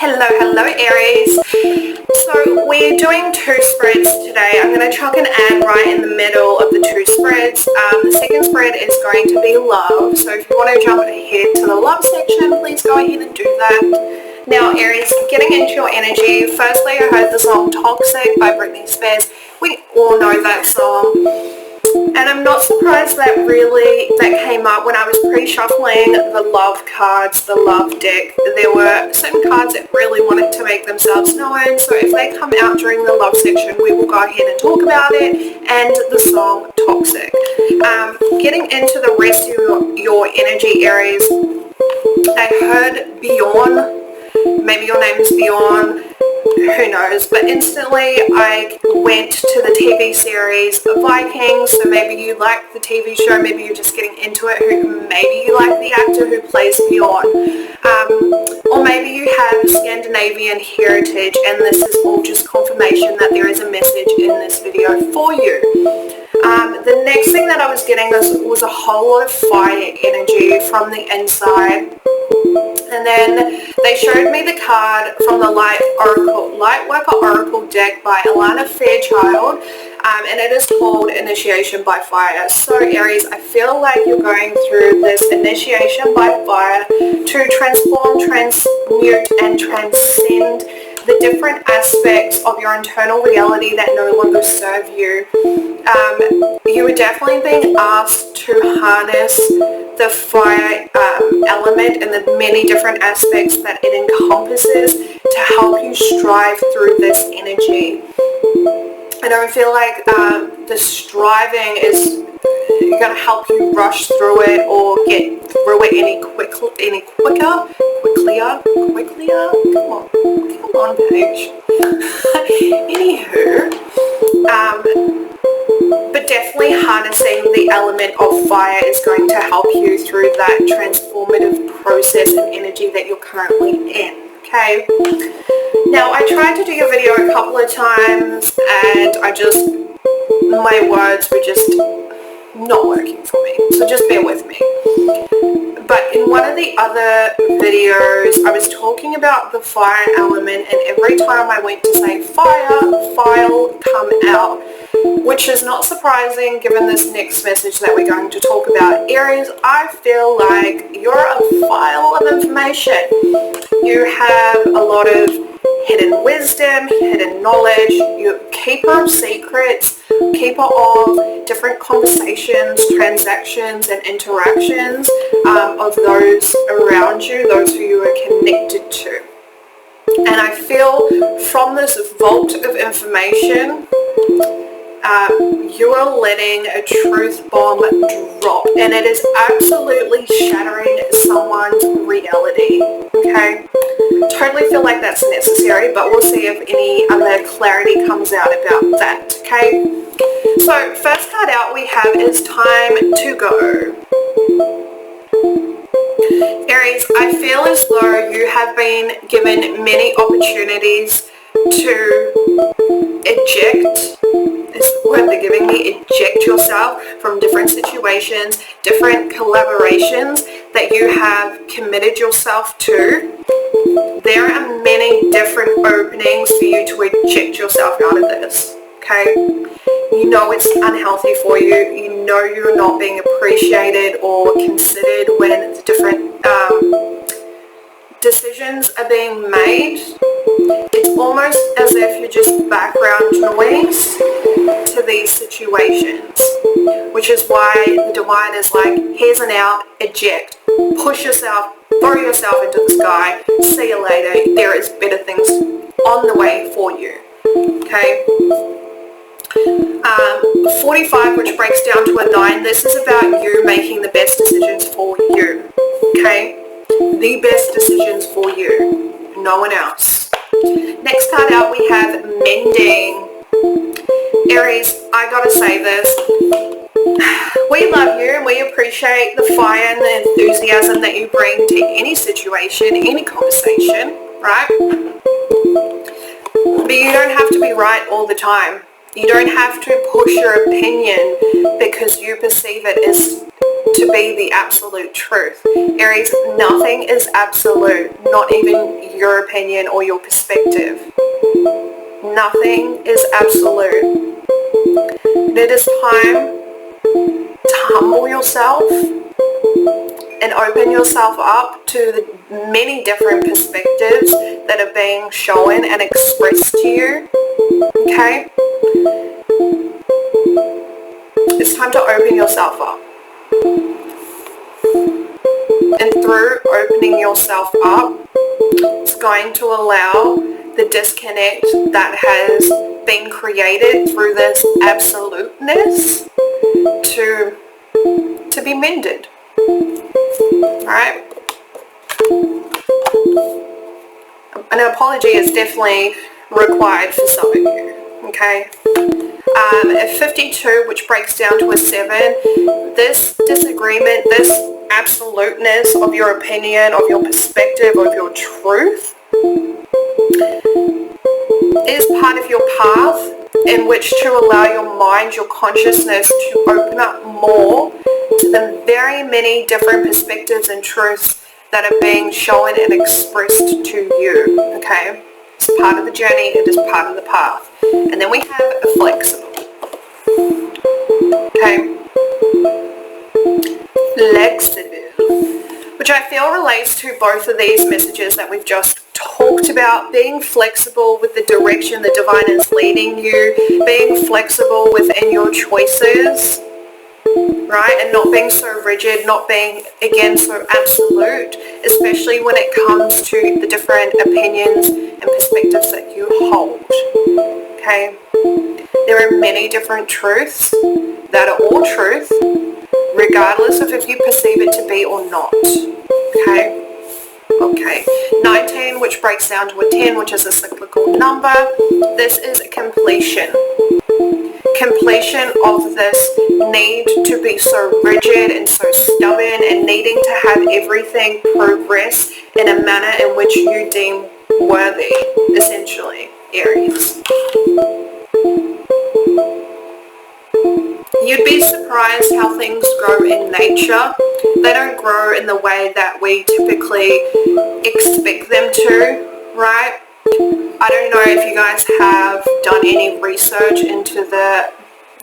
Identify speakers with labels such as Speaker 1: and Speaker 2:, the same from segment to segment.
Speaker 1: Hello Aries. So we're doing two spreads today. I'm going to chuck an ad right in the middle of the two spreads. The second spread is going to be love. So if you want to jump ahead to the love section, please go ahead and do that. Now Aries, getting into your energy. Firstly, I heard the song Toxic by Britney Spears. We all know that song. And I'm not surprised that came up when I was pre-shuffling the love cards, the love deck. There were certain cards that really wanted to make themselves known, so if they come out during the love section, we will go ahead and talk about it, and the song Toxic. Getting into the rest of your energy, Aries, I heard Bjorn. Maybe your name is Bjorn. Who knows, but instantly I went to the TV series Vikings. So maybe you like the TV show, maybe you're just getting into it, maybe you like the actor who plays Bjorn, or maybe you have Scandinavian heritage, and this is all just confirmation that there is a message in this video for you. The next thing that I was getting was a whole lot of fire energy from the inside. And then they showed me the card from the Lightworker Oracle deck by Alana Fairchild, and it is called Initiation by Fire. So Aries, I feel like you're going through this initiation by fire to transform, transmute, and transcend the different aspects of your internal reality that no longer serve you. You were definitely being asked to harness the fire element and the many different aspects that it encompasses to help you strive through this energy. I don't feel like the striving is going to help you rush through it or get through it any quicker. Come on, Paige. Anywho, but definitely harnessing the element of fire is going to help you through that transformative process and energy that you're currently in. Okay. Now I tried to do your video a couple of times and my words were just not working for me, so just bear with me. But in one of the other videos I was talking about the fire element, and every time I went to say fire come out, which is not surprising given this next message that we're going to talk about. Aries, I feel like you're a file of information. You have a lot of hidden wisdom, hidden knowledge, you're a keeper of secrets, keeper of different conversations, transactions and interactions of those around you, those who you are connected to. And I feel from this vault of information, you are letting a truth bomb drop, and it is absolutely shattering someone's reality. Okay, totally feel like that's necessary, but we'll see if any other clarity comes out about that. Okay, so first card out we have is Time to Go. Aries, I feel as though you have been given many opportunities to eject, is what they're giving me, eject yourself from different situations, different collaborations that you have committed yourself to. There are many different openings for you to eject yourself out of this, okay? You know it's unhealthy for you. You know you're not being appreciated or considered when the different decisions are being made. It's almost as if you're just background noise to these situations, which is why the divine is like, here's an out, eject, push yourself, throw yourself into the sky, see you later, there is better things on the way for you. Okay, 45, which breaks down to a 9, this is about you making the best decisions for you. Okay, the best decisions for you, no one else. Next card out we have Mending. Aries, I gotta say this, we love you and we appreciate the fire and the enthusiasm that you bring to any situation, any conversation, right? But you don't have to be right all the time. You don't have to push your opinion because you perceive it as to be the absolute truth. Aries, nothing is absolute, not even your opinion or your perspective. Nothing is absolute. It is time to humble yourself and open yourself up to the many different perspectives that are being shown and expressed to you. Okay? It's time to open yourself up. And through opening yourself up, it's going to allow the disconnect that has been created through this absoluteness to be mended. Alright? An apology is definitely required for some of you. Okay? At 52, which breaks down to a 7, this disagreement, this absoluteness of your opinion, of your perspective, of your truth, is part of your path in which to allow your mind, your consciousness to open up more to the very many different perspectives and truths that are being shown and expressed to you. Okay? It's part of the journey, it is part of the path. And then we have a flexible. Okay? Flexible. Which I feel relates to both of these messages that we've just talked about. Being flexible with the direction the divine is leading you. Being flexible within your choices. Right? And not being so rigid, not being, again, so absolute, especially when it comes to the different opinions and perspectives that you hold. Okay? There are many different truths that are all truth, regardless of if you perceive it to be or not. Okay? Okay. 19, which breaks down to a 10, which is a cyclical number. This is completion. Completion of this need to be so rigid and so stubborn and needing to have everything progress in a manner in which you deem worthy, essentially, Aries. You'd be surprised how things grow in nature. They don't grow in the way that we typically expect them to, right? I don't know if you guys have done any research into the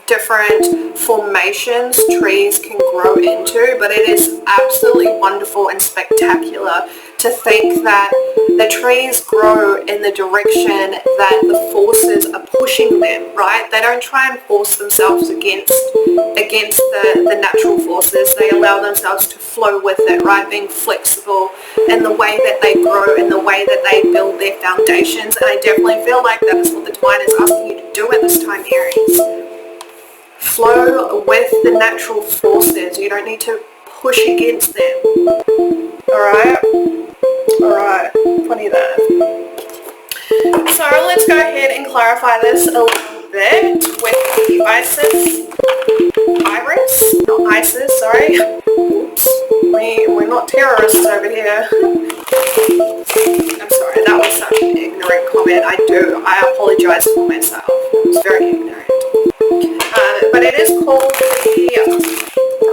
Speaker 1: different formations trees can grow into, but it is absolutely wonderful and spectacular to think that the trees grow in the direction that the forces are pushing them, right? They don't try and force themselves against the natural forces. They allow themselves to flow with it, right? Being flexible in the way that they grow, in the way that they build their foundations. And I definitely feel like that is what the divine is asking you to do at this time, Aries. Flow with the natural forces. You don't need to push against them. Alright? Alright. Funny that. So let's go ahead and clarify this a little bit with the Iris, not ISIS, sorry. Oops. We're not terrorists over here. I'm sorry, that was such an ignorant comment. I apologize for myself. It was very ignorant. But it is called the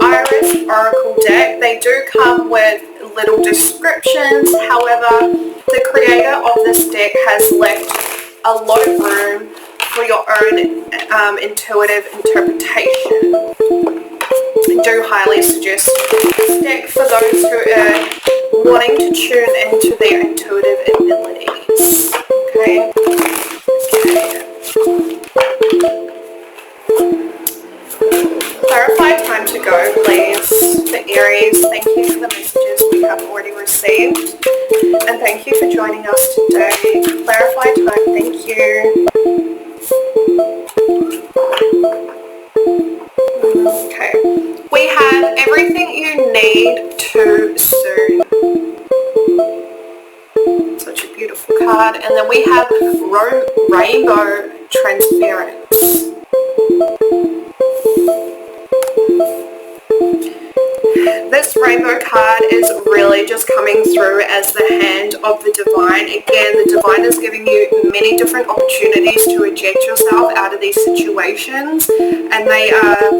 Speaker 1: Aries Oracle deck. They do come with little descriptions. However, the creator of this deck has left a lot of room for your own intuitive interpretation. I do highly suggest this deck for those who are wanting to tune into their intuitive abilities. Okay? Clarify time to go, please, for Aries. Thank you for the messages we have already received. And thank you for joining us today. Clarify time, thank you. Okay. We have everything you need too soon. Such a beautiful card. And then we have Rainbow Transference. This rainbow card is really just coming through as the hand of the divine. Again, the divine is giving you many different opportunities to eject yourself out of these situations, and they are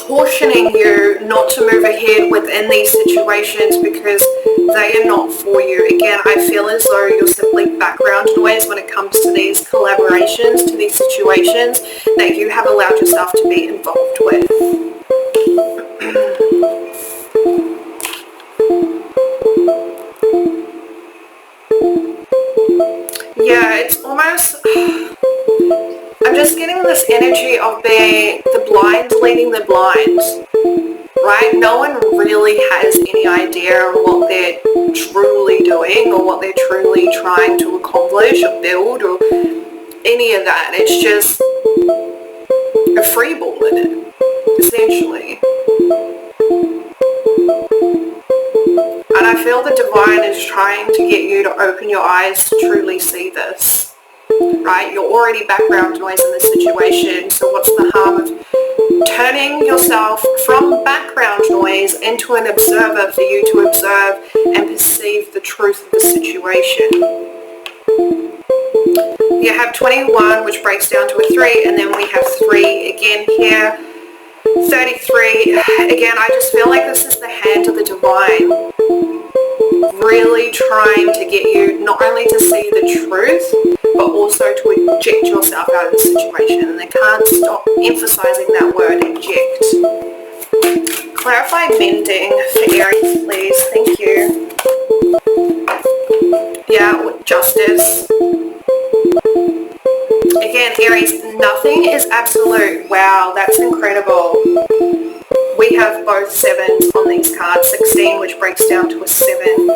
Speaker 1: cautioning you not to move ahead within these situations because they are not for you. Again, I feel as though you're simply background noise when it comes to these collaborations, to these situations that you have allowed yourself to be involved with. Yeah, it's almost, I'm just getting this energy of being the blind leading the blind, right? No one really has any idea of what they're truly doing or what they're truly trying to accomplish or build or any of that. It's just a free ball in it, essentially. And I feel the divine is trying to get you to open your eyes to truly see this, right? You're already background noise in this situation, so what's the harm of turning yourself from background noise into an observer for you to observe and perceive the truth of the situation? You have 21, which breaks down to a 3, and then we have 3 again here. 33, again, I just feel like this is the hand of the divine, really trying to get you not only to see the truth, but also to eject yourself out of the situation. And they can't stop emphasizing that word, eject. Clarify mending for Aries, please. Thank you. Yeah, justice. Again, Aries, nothing is absolute. Wow, that's incredible. We have both 7s on these cards. 16, which breaks down to a 7.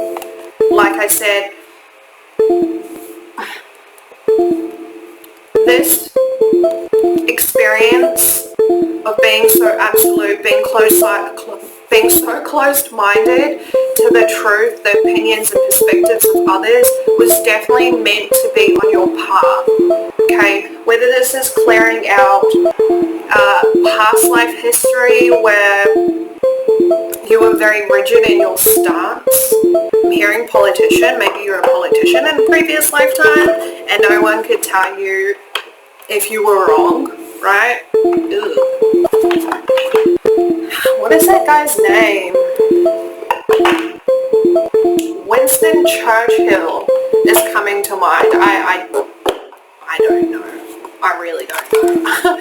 Speaker 1: Like I said, this experience of being so absolute, being so closed-minded to the truth, the opinions and perspectives of others was definitely meant to be on your path. Okay, whether this is clearing out past life history where you were very rigid in your stance. I'm hearing politician, maybe you're a politician in a previous lifetime and no one could tell you if you were wrong, right? Ugh. What is that guy's name? Winston Churchill is coming to mind. I don't know. I really don't know.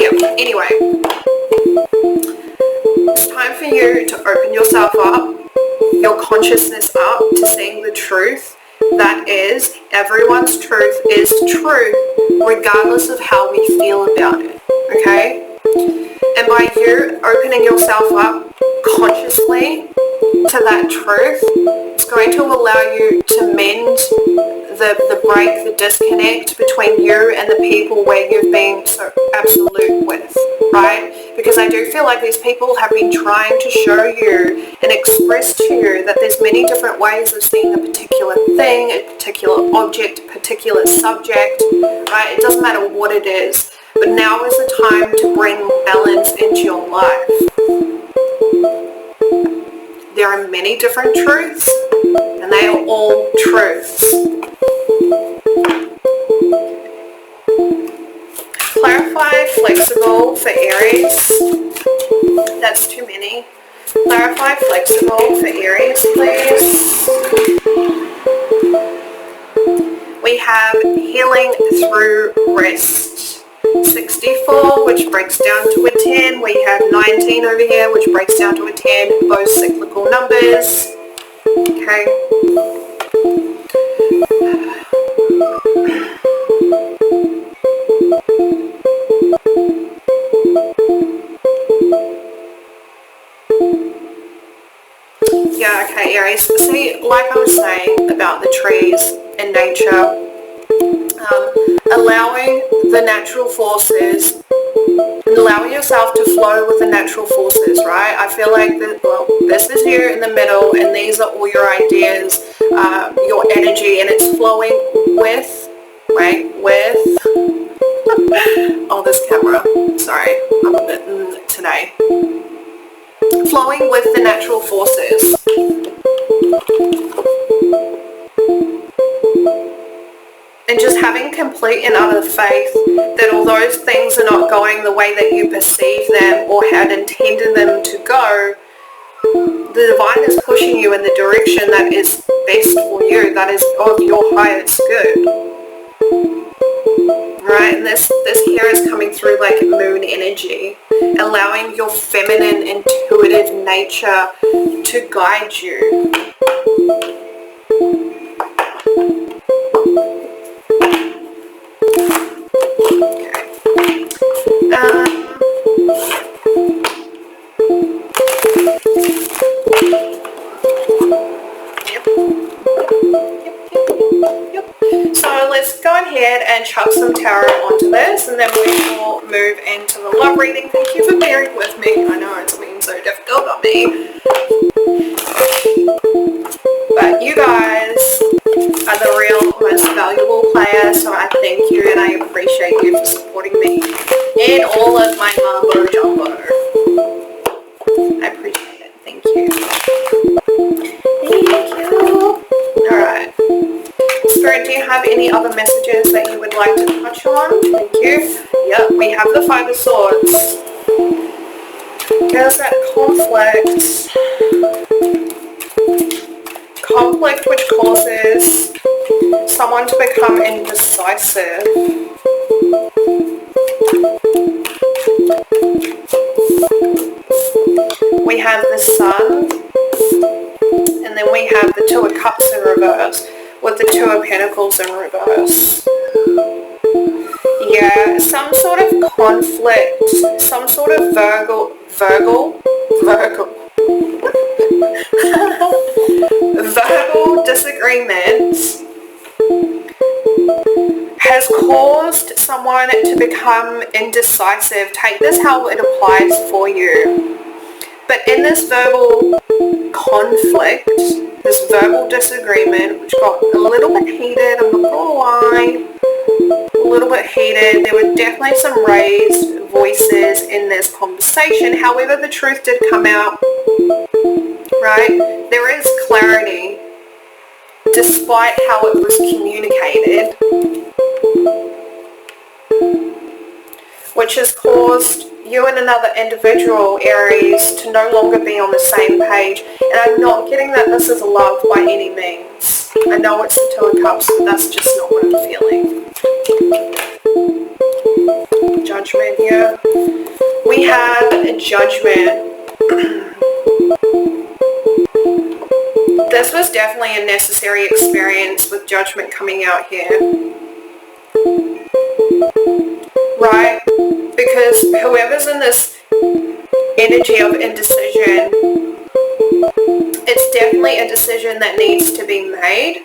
Speaker 1: Yeah, anyway. It's time for you to open yourself up, your consciousness up to seeing the truth. That is, everyone's truth is truth, regardless of how we feel about it, okay? And by you opening yourself up consciously to that truth, it's going to allow you to mend the break, the disconnect between you and the people where you've been so absolute with, right? Because I do feel like these people have been trying to show you and express to you that there's many different ways of seeing a particular thing, a particular object, a particular subject, right? It doesn't matter what it is. But now is the time to bring balance into your life. There are many different truths, and they are all truths. Clarify flexible for Aries. That's too many. Clarify flexible for Aries, please. We have healing through rest. 64, which breaks down to a 10. We have 19 over here, which breaks down to a 10. Both cyclical numbers. Okay. Yeah, okay, Aries. See, like I was saying about the trees and nature, allowing the natural forces and allowing yourself to flow with the natural forces, right? I feel like that, well, this is you in the middle and these are all your ideas, your energy, and it's flowing with, right, with, oh, this camera, sorry, I'm a bit today. Flowing with the natural forces. and just having complete and utter faith that although things are not going the way that you perceive them or had intended them to go, the divine is pushing you in the direction that is best for you, that is of your highest good. Right, and this here is coming through like moon energy, allowing your feminine, intuitive nature to guide you. So let's go ahead and chuck some tarot onto this, and then we will move into the love reading. Thank you for bearing with me. I know it's been so difficult on me. But you guys are the real most valuable player, so I thank you and I appreciate you for supporting me in all of my mumbo jumbo. I appreciate it. Thank you. Thank you. Alright. Spirit, do you have any other messages that you would like to touch on? Thank you. Yep, we have the Five of Swords. There's that conflict. Conflict which causes someone to become indecisive. We have the Sun, and then we have the Two of Cups in reverse, with the Two of Pentacles in reverse. Yeah, some sort of conflict, some sort of Virgo disagreements has caused someone to become indecisive. Take this how it applies for you. But in this verbal conflict, this verbal disagreement, which got a little bit heated, I'm not gonna lie, a little bit heated, there were definitely some raised voices in this conversation. However, the truth did come out, right? There is clarity, despite how it was communicated, which has caused you and another individual, Aries, to no longer be on the same page. And I'm not getting that this is love by any means. I know it's the Two of Cups, but that's just not what I'm feeling. Judgment here. We have a Judgment. This was definitely a necessary experience with Judgment coming out here. Right? Because whoever's in this energy of indecision, it's definitely a decision that needs to be made.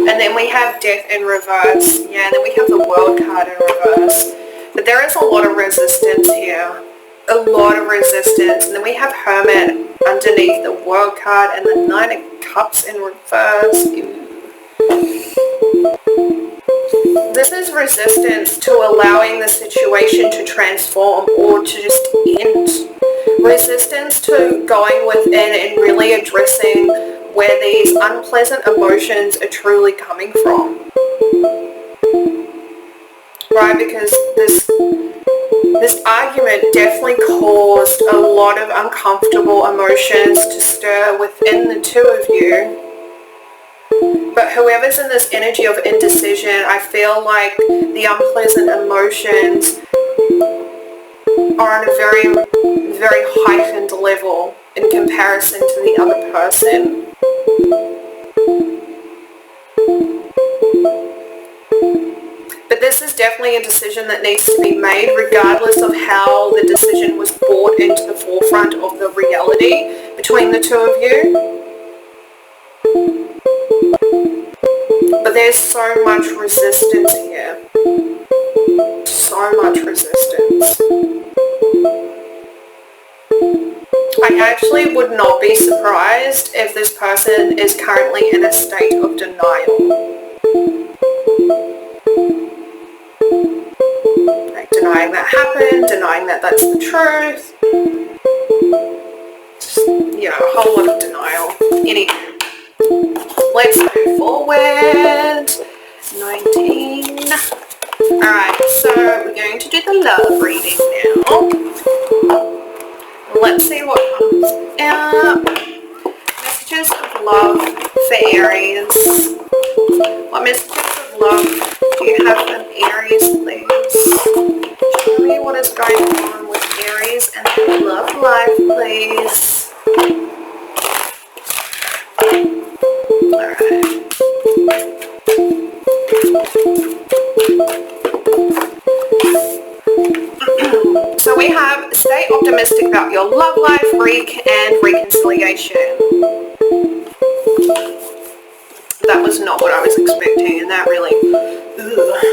Speaker 1: And then we have Death in reverse. Yeah, and then we have the World card in reverse. But there is a lot of resistance here. A lot of resistance. And then we have Hermit underneath the World card and the Nine of Cups in reverse. This is resistance to allowing the situation to transform or to just end. Resistance to going within and really addressing where these unpleasant emotions are truly coming from. Right, because this argument definitely caused a lot of uncomfortable emotions to stir within the two of you. But whoever's in this energy of indecision, I feel like the unpleasant emotions are on a very, very heightened level in comparison to the other person. But this is definitely a decision that needs to be made regardless of how the decision was brought into the forefront of the reality between the two of you. But there's so much resistance here. So much resistance. I actually would not be surprised if this person is currently in a state of denial. Like denying that happened, denying that that's the truth. Yeah, a whole lot of denial. Anyway, let's move forward. 19. Alright, so we're going to do the love reading now. Let's see what comes out. Messages of love for Aries. What messages of love do you have for Aries, please? Show me what is going on with Aries and their love life, please. Alright. So we have stay optimistic about your love life, and reconciliation. That was not what I was expecting, and that really, ugh.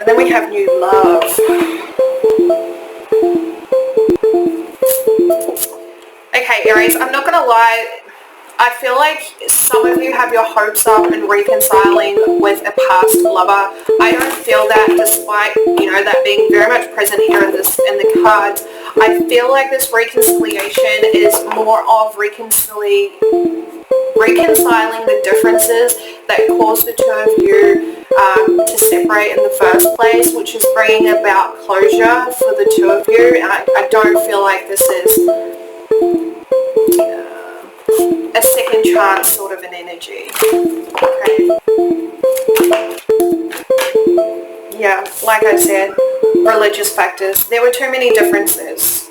Speaker 1: And then we have new love. Okay, Aries, I'm not gonna lie, I feel like some of you have your hopes up and reconciling with a past lover. I don't feel that, despite, you know, that being very much present here in the cards. I feel like this reconciliation is more of reconciling the differences that caused the two of you to separate in the first place, which is bringing about closure for the two of you. And I don't feel like this is a second chance sort of an energy. Okay. Yeah, like I said, religious factors. There were too many differences.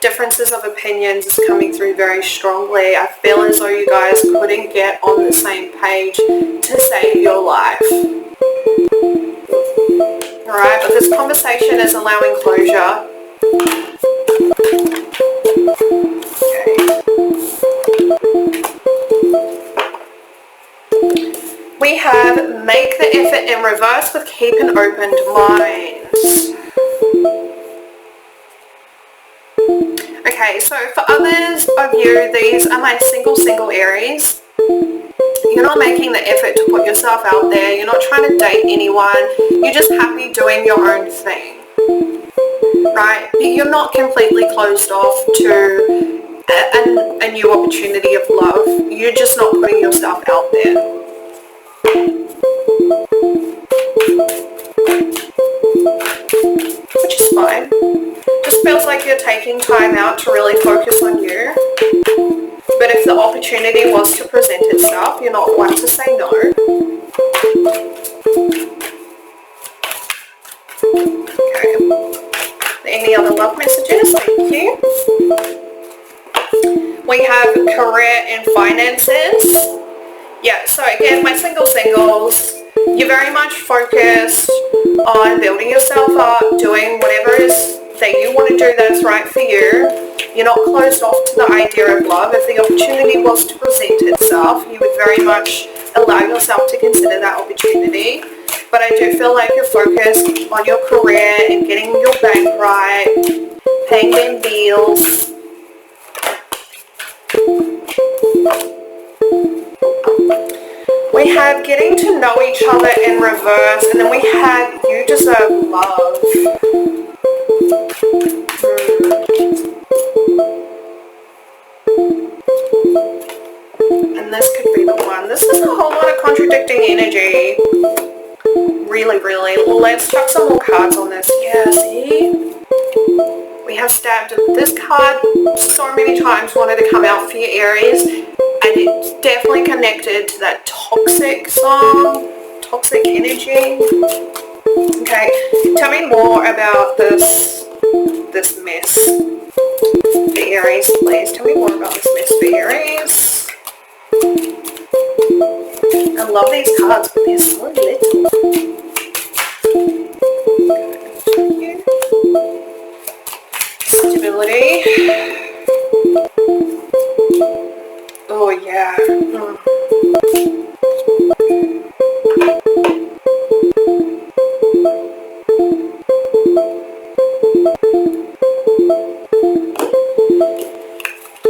Speaker 1: Differences of opinions is coming through very strongly. I feel as though you guys couldn't get on the same page to save your life. Alright, but this conversation is allowing closure. Okay. We have make the effort in reverse with keep an open mind. Okay, so for others of you, these are my single Aries. You're not making the effort to put yourself out there. You're not trying to date anyone. You're just happy doing your own thing. Right? You're not completely closed off to a new opportunity of love. You're just not putting yourself out there. Which is fine. Just feels like you're taking time out to really focus on you. But if the opportunity was to present itself, you're not one to say no. Okay. Any other love messages? Thank you. We have career and finances. Yeah, so again, my singles, you're very much focused on building yourself up, doing whatever it is that you want to do that's right for you. You're not closed off to the idea of love. If the opportunity was to present itself, you would very much allow yourself to consider that opportunity. But I do feel like you're focused on your career and getting your bank right, paying them bills. We have getting to know each other in reverse, and then we have you deserve love. And this could be the one. This is a whole lot of contradicting energy. Really, really. Let's chuck some more cards on this. Yeah, see? We have stabbed this card so many times, wanted to come out for your Aries, and it's definitely connected to that toxic song, toxic energy. Okay, tell me more about this mess for Aries, please. Tell me more about this mess for Aries. I love these cards, but they're so little. Good. Stability. Oh yeah.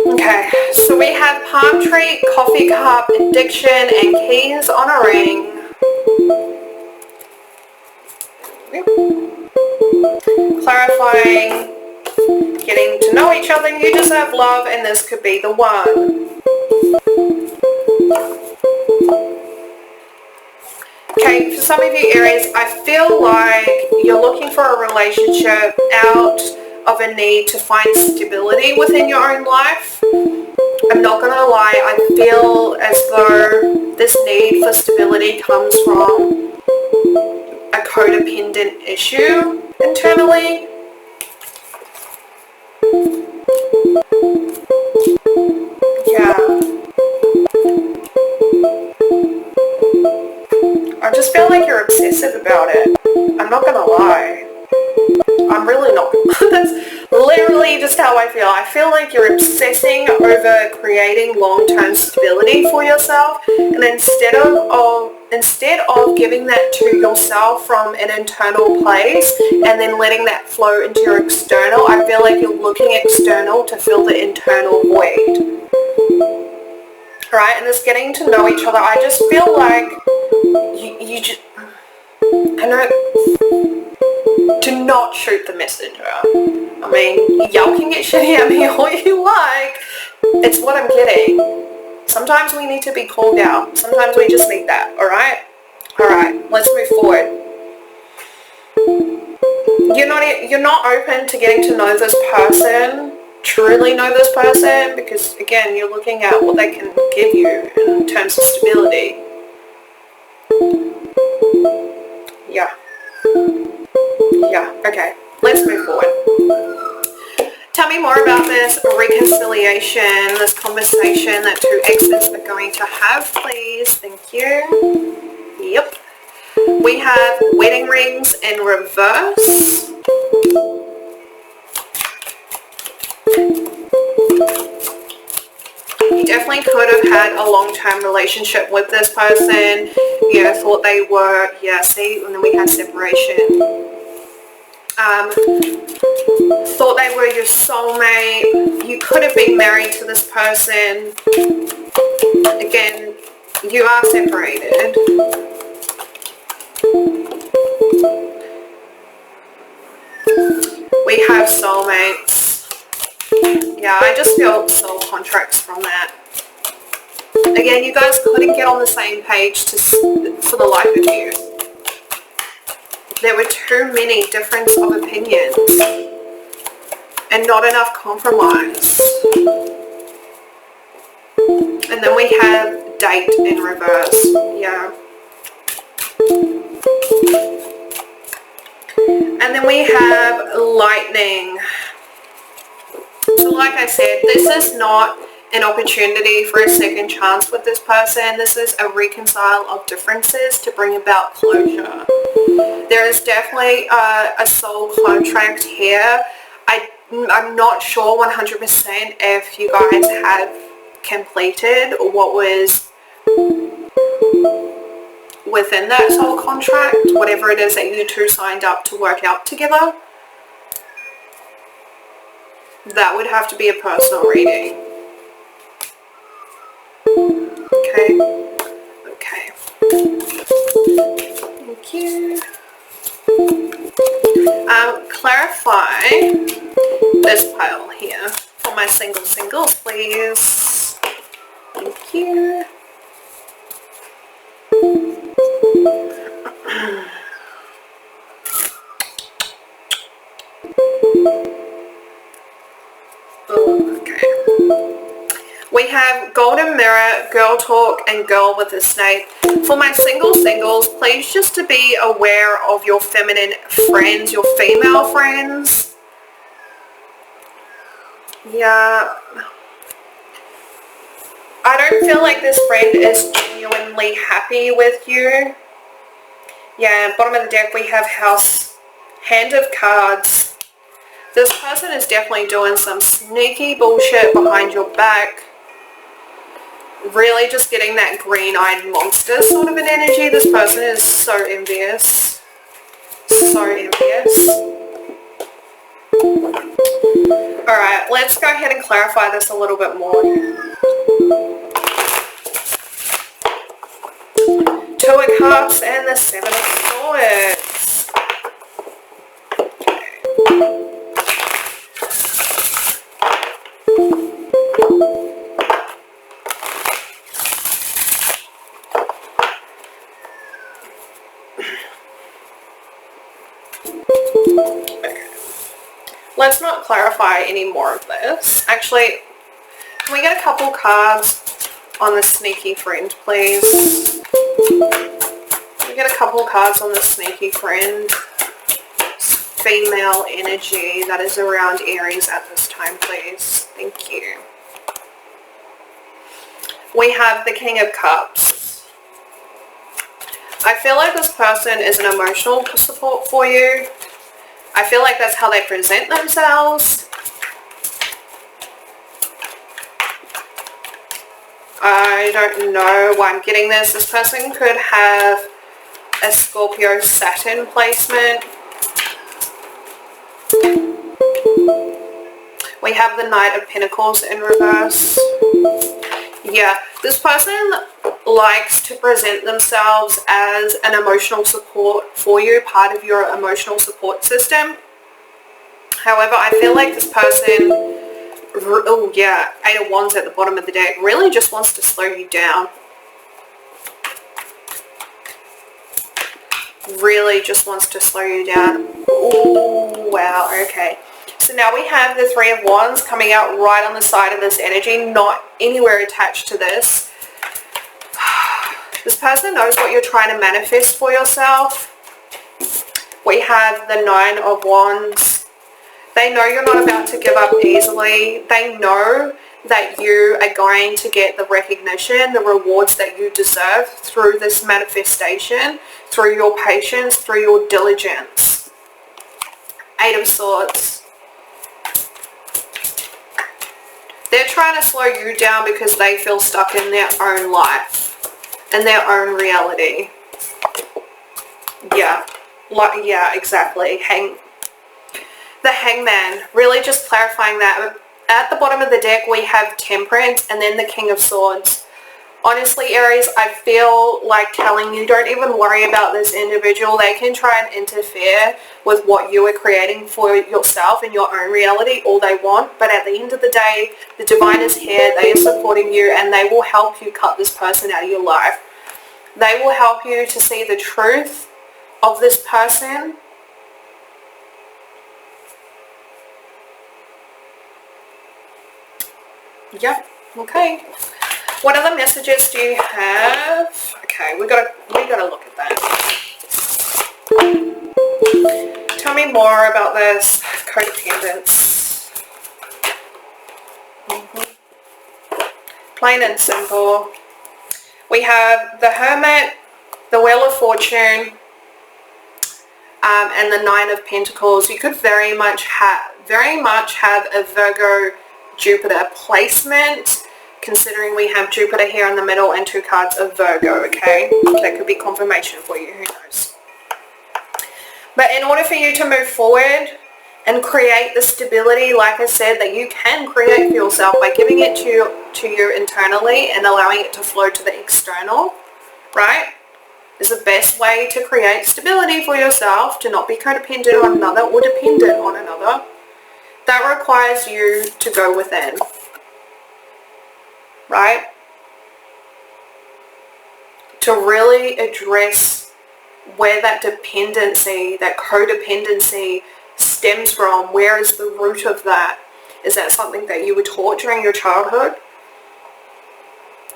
Speaker 1: Okay, so we have palm tree, coffee cup, addiction, and keys on a ring. Clarifying, getting to know each other. You deserve love and this could be the one. Okay, for some of you Aries, I feel like you're looking for a relationship out of a need to find stability within your own life. I'm not going to lie, I feel as though this need for stability comes from a codependent issue internally. Yeah. I just feel like you're obsessive about it. I'm not going to lie. I'm really not. That's literally just how I feel. I feel like you're obsessing over creating long-term stability for yourself, and instead of giving that to yourself from an internal place and then letting that flow into your external, I feel like you're looking external to fill the internal void. Right? And this getting to know each other, I just feel like you just, I know, do not shoot the messenger. I mean, y'all can get shitty at me all you like. It's what I'm getting. Sometimes we need to be called out. Sometimes we just need that, alright? Alright, let's move forward. You're not open to getting to know this person, truly know this person, because again, you're looking at what they can give you in terms of stability. Yeah, okay, let's move forward. Tell me more about this reconciliation, this conversation that two exes are going to have, please. Thank you. Yep. We have wedding rings in reverse. You definitely could have had a long-term relationship with this person. You thought they were, yeah, see, and then we had separation. Thought they were your soulmate. You could have been married to this person. Again, you are separated. We have soulmates. Yeah, I just feel soul contracts from that. Again, you guys couldn't get on the same page for the life of you. There were too many difference of opinions and not enough compromise. And then we have date in reverse. Yeah. And then we have lightning. So like I said, this is not an opportunity for a second chance with this person. This is a reconcile of differences to bring about closure. There is definitely a soul contract here. I'm not sure 100% if you guys have completed what was within that soul contract, whatever it is that you two signed up to work out together. That would have to be a personal reading. Okay. Okay. Thank you. Clarify this pile here for my singles, please. Thank you. We have Golden Mirror, Girl Talk, and Girl with a Snake. For my singles, please just to be aware of your feminine friends, your female friends. Yeah. I don't feel like this friend is genuinely happy with you. Yeah, bottom of the deck we have House, Hand of Cards. This person is definitely doing some sneaky bullshit behind your back. Really just getting that green-eyed monster sort of an energy. This person is so envious. So envious. Alright, let's go ahead and clarify this a little bit more. Two of Cups and the Seven of Swords. Okay. Let's not clarify any more of this. Actually, can we get a couple cards on the sneaky friend, please? Can we get a couple cards on the sneaky friend? Female energy that is around Aries at this time, please. Thank you. We have the King of Cups. I feel like this person is an emotional support for you. I feel like that's how they present themselves. I don't know why I'm getting this. This person could have a Scorpio Saturn placement. We have the Knight of Pentacles in reverse. Yeah, this person likes to present themselves as an emotional support for you, part of your emotional support system. However, I feel like this person, oh yeah, 8 of Wands at the bottom of the deck, really just wants to slow you down. Really just wants to slow you down. Oh, wow, okay. So now we have the 3 of Wands coming out right on the side of this energy, not anywhere attached to this. This person knows what you're trying to manifest for yourself. We have the 9 of Wands. They know you're not about to give up easily. They know that you are going to get the recognition, the rewards that you deserve through this manifestation, through your patience, through your diligence. 8 of Swords. They're trying to slow you down because they feel stuck in their own life, in their own reality. Yeah, like, yeah, exactly. The Hangman, really just clarifying that. At the bottom of the deck, we have Temperance and then the King of Swords. Honestly, Aries, I feel like telling you, don't even worry about this individual. They can try and interfere with what you are creating for yourself in your own reality all they want. But at the end of the day, the divine is here. They are supporting you and they will help you cut this person out of your life. They will help you to see the truth of this person. Yep. Okay. What other messages do you have? Okay, we gotta look at that. Tell me more about this codependence. Plain and simple. We have the Hermit, the Wheel of Fortune, and the 9 of Pentacles. You could very much have a Virgo Jupiter placement, considering we have Jupiter here in the middle and 2 cards of Virgo, okay? That could be confirmation for you, who knows. But in order for you to move forward and create the stability, like I said, that you can create for yourself by giving it to you internally and allowing it to flow to the external, right? Is the best way to create stability for yourself, to not be codependent on another or dependent on another. That requires you to go within, right? To really address where that dependency, that codependency stems from. Where is the root of that? Is that something that you were taught during your childhood?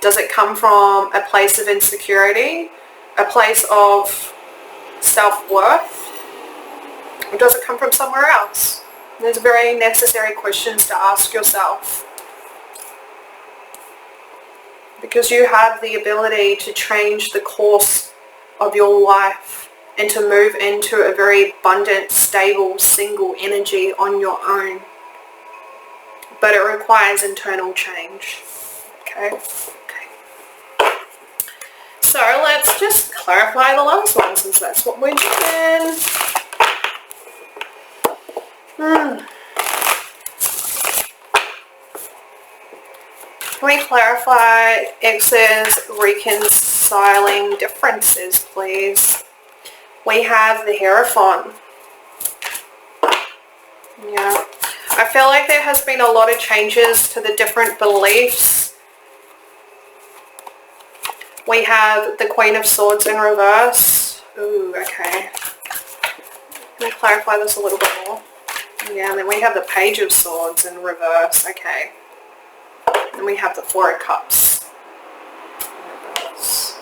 Speaker 1: Does it come from a place of insecurity, a place of self-worth, or does it come from somewhere else? There's very necessary questions to ask yourself, because you have the ability to change the course of your life and to move into a very abundant, stable, single energy on your own. But it requires internal change. Okay? Okay. So let's just clarify the last one, since that's what we're doing. Can we clarify exes reconciling differences, please? We have the Hierophant. Yeah. I feel like there has been a lot of changes to the different beliefs. We have the Queen of Swords in reverse. Ooh, okay. Let me clarify this a little bit more. Yeah, and then we have the Page of Swords in reverse. Okay. And we have the Four of Cups in reverse.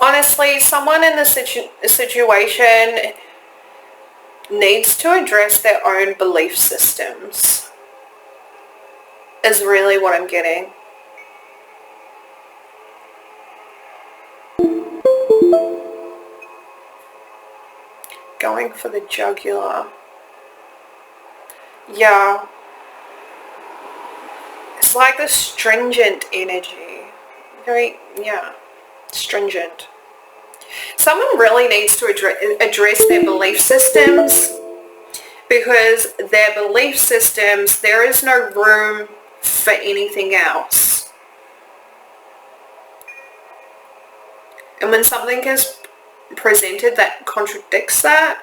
Speaker 1: Honestly, someone in this situation needs to address their own belief systems, is really what I'm getting. Going for the jugular. Yeah. It's like the stringent energy. Very, yeah, stringent. Someone really needs to address their belief systems, because their belief systems, there is no room for anything else. And when something is presented that contradicts that,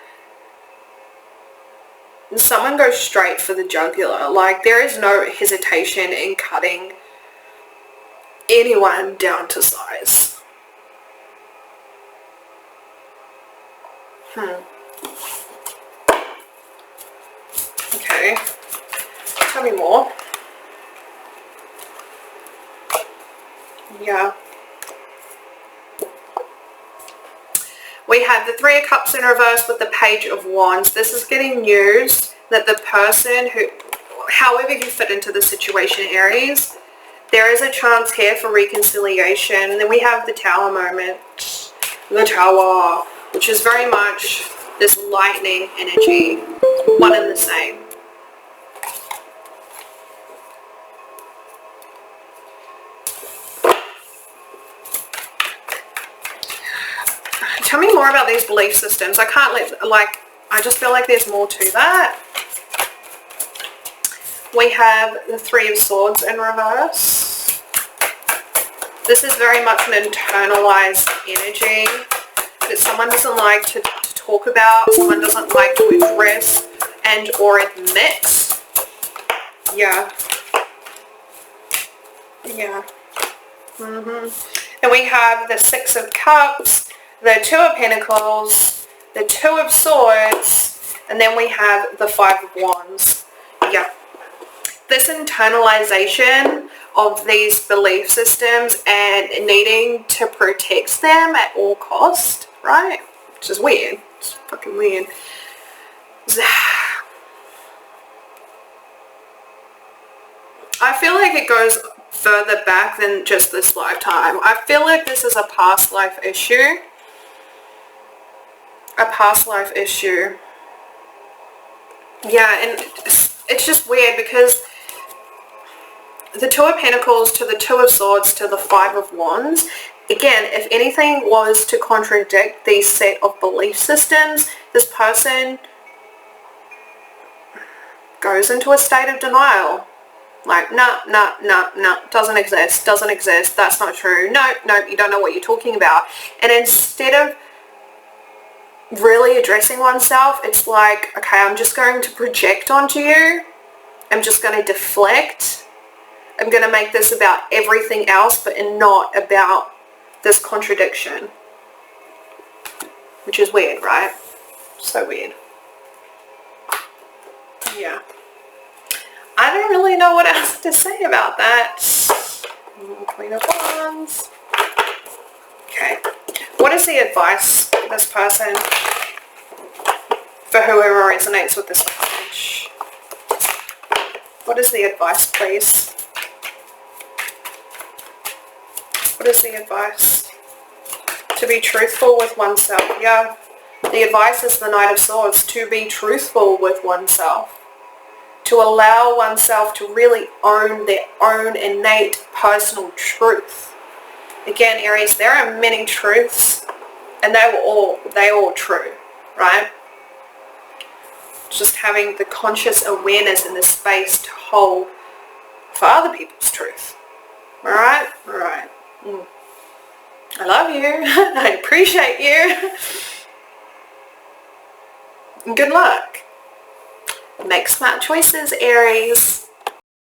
Speaker 1: someone goes straight for the jugular. Like, there is no hesitation in cutting anyone down to size. Okay. Tell me more. Yeah. We have the Three of Cups in reverse with the Page of Wands. This is getting news that the person who, however you fit into the situation, Aries, there is a chance here for reconciliation. And then we have the Tower moment, the Tower, which is very much this lightning energy, one and the same. Tell me more about these belief systems. I can't I just feel like there's more to that. We have the Three of Swords in reverse. This is very much an internalized energy that someone doesn't like to talk about, someone doesn't like to address and or admit. Yeah. Yeah. And we have the Six of Cups, the Two of Pentacles, the Two of Swords, and then we have the Five of Wands. Yeah. This internalization of these belief systems and needing to protect them at all cost, right? Which is weird. It's fucking weird. I feel like it goes further back than just this lifetime. I feel like this is a past life issue. A past life issue. Yeah, and it's just weird because the Two of Pentacles to the Two of Swords to the Five of Wands, again, if anything was to contradict these set of belief systems, this person goes into a state of denial. Like, no, doesn't exist, that's not true, no, you don't know what you're talking about. And instead of really addressing oneself, it's like, okay, I'm just going to project onto you, I'm just going to deflect, I'm going to make this about everything else but not about this contradiction. Which is weird, right? So weird. Yeah. I don't really know what else to say about that. Queen of Wands. Okay. What is the advice for this person? For whoever resonates with this message. What is the advice, please? What is the advice? To be truthful with oneself. Yeah. The advice is the Knight of Swords. To be truthful with oneself. To allow oneself to really own their own innate personal truth. Again, Aries, there are many truths, and they're all true, right? Just having the conscious awareness in the space to hold for other people's truth. Alright? Alright. I love you. I appreciate you. Good luck. Make smart choices, Aries.